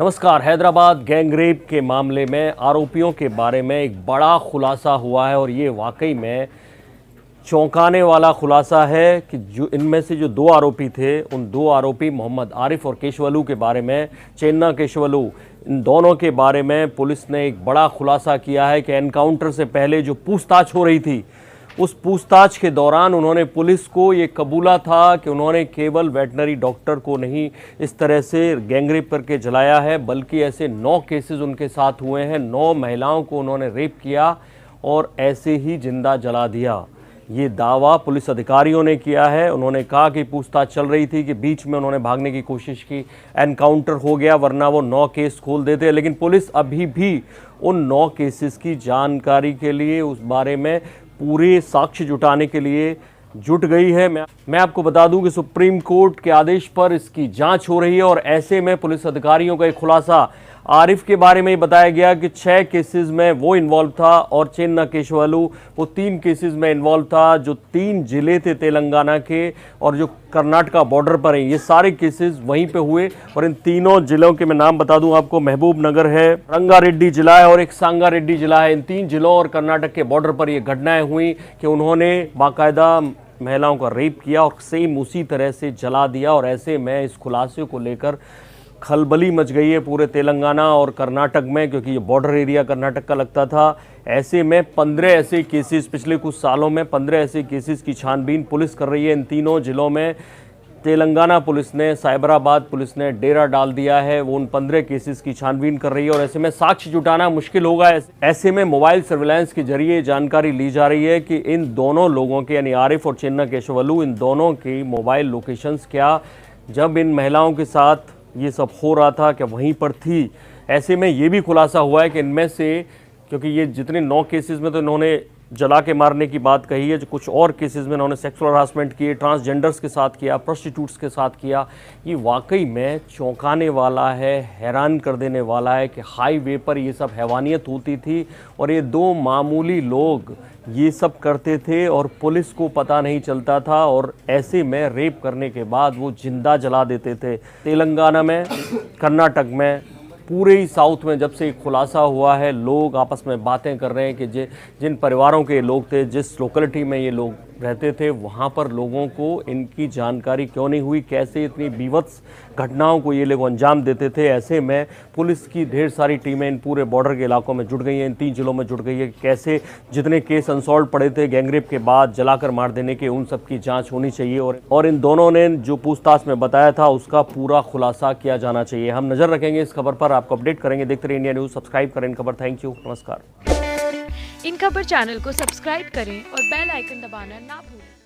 नमस्कार। हैदराबाद गैंगरेप के मामले में आरोपियों के बारे में एक बड़ा खुलासा हुआ है और ये वाकई में चौंकाने वाला खुलासा है कि जो इनमें से जो दो आरोपी थे, उन दो आरोपी मोहम्मद आरिफ और केशवलू के बारे में, चेन्ना केशवलू, इन दोनों के बारे में पुलिस ने एक बड़ा खुलासा किया है कि एनकाउंटर से पहले जो पूछताछ हो रही थी, उस पूछताछ के दौरान उन्होंने पुलिस को ये कबूला था कि उन्होंने केवल वेटनरी डॉक्टर को नहीं इस तरह से गैंगरेप करके जलाया है, बल्कि ऐसे 9 केसेस उनके साथ हुए हैं। 9 महिलाओं को उन्होंने रेप किया और ऐसे ही जिंदा जला दिया। ये दावा पुलिस अधिकारियों ने किया है। उन्होंने कहा कि पूछताछ चल रही थी कि बीच में उन्होंने भागने की कोशिश की, एनकाउंटर हो गया, वरना वो 9 केस खोल देते। लेकिन पुलिस अभी भी उन 9 केसेस की जानकारी के लिए, उस बारे में पूरे साक्ष्य जुटाने के लिए जुट गई है। मैं आपको बता दूं कि सुप्रीम कोर्ट के आदेश पर इसकी जांच हो रही है और ऐसे में पुलिस अधिकारियों का एक खुलासा आरिफ के बारे में बताया गया कि 6 केसेस में वो इन्वॉल्व था और चेन्ना केशवलू वो 3 केसेस में इन्वॉल्व था। जो 3 जिले थे तेलंगाना के और जो कर्नाटका बॉर्डर पर हैं, ये सारे केसेस वहीं पे हुए। और इन तीनों जिलों के मैं नाम बता दूं आपको, महबूब नगर है, रंगारेड्डी जिला है और एक सांगारेड्डी जिला है। इन 3 जिलों और कर्नाटक के बॉर्डर पर ये घटनाएं हुई कि उन्होंने बाकायदा महिलाओं का रेप किया और सेम उसी तरह से जला दिया। और ऐसे में इस खुलासे को लेकर खलबली मच गई है पूरे तेलंगाना और कर्नाटक में, क्योंकि ये बॉर्डर एरिया कर्नाटक का लगता था। ऐसे में 15 ऐसे केसेस, पिछले कुछ सालों में 15 ऐसे केसेस की छानबीन पुलिस कर रही है इन तीनों जिलों में। तेलंगाना पुलिस ने, साइबराबाद पुलिस ने डेरा डाल दिया है, वो उन 15 केसेस की छानबीन कर रही है। और ऐसे में साक्ष्य जुटाना मुश्किल होगा। ऐसे में मोबाइल सर्विलांस के जरिए जानकारी ली जा रही है कि इन दोनों लोगों के, यानी आरिफ और चेन्ना केशवलू, इन दोनों की मोबाइल लोकेशंस क्या, जब इन महिलाओं के साथ ये सब हो रहा था, क्या वहीं पर थी। ऐसे में ये भी खुलासा हुआ है कि इनमें से, क्योंकि ये जितने 9 केसेस में तो इन्होंने जला के मारने की बात कही है, जो कुछ और केसेस में इन्होंने सेक्सुअल हरासमेंट किए, ट्रांसजेंडर्स के साथ किया, प्रोस्टिट्यूट्स के साथ किया। ये वाकई में चौंकाने वाला है, हैरान कर देने वाला है कि हाईवे पर ये सब हैवानियत होती थी और ये 2 मामूली लोग ये सब करते थे और पुलिस को पता नहीं चलता था। और ऐसे में रेप करने के बाद वो जिंदा जला देते थे। तेलंगाना में, कर्नाटक में, पूरे ही साउथ में जब से एक खुलासा हुआ है, लोग आपस में बातें कर रहे हैं कि जिन परिवारों के लोग थे, जिस लोकेलिटी में ये लोग रहते थे, वहाँ पर लोगों को इनकी जानकारी क्यों नहीं हुई, कैसे इतनी बीभत्स घटनाओं को ये लोग अंजाम देते थे। ऐसे में पुलिस की ढेर सारी टीमें इन पूरे बॉर्डर के इलाकों में जुट गई हैं, इन 3 जिलों में जुट गई है। कैसे जितने केस अनसॉल्व पड़े थे गैंगरेप के बाद जलाकर मार देने के, उन सब की जांच होनी चाहिए और इन दोनों ने जो पूछताछ में बताया था उसका पूरा खुलासा किया जाना चाहिए। हम नजर रखेंगे इस खबर पर, आपको अपडेट करेंगे। देखते रहिए इंडिया न्यूज़, सब्सक्राइब करें इन खबर। थैंक यू, नमस्कार। इन खबर चैनल को सब्सक्राइब करें और बेल आइकन दबाना ना भूलें।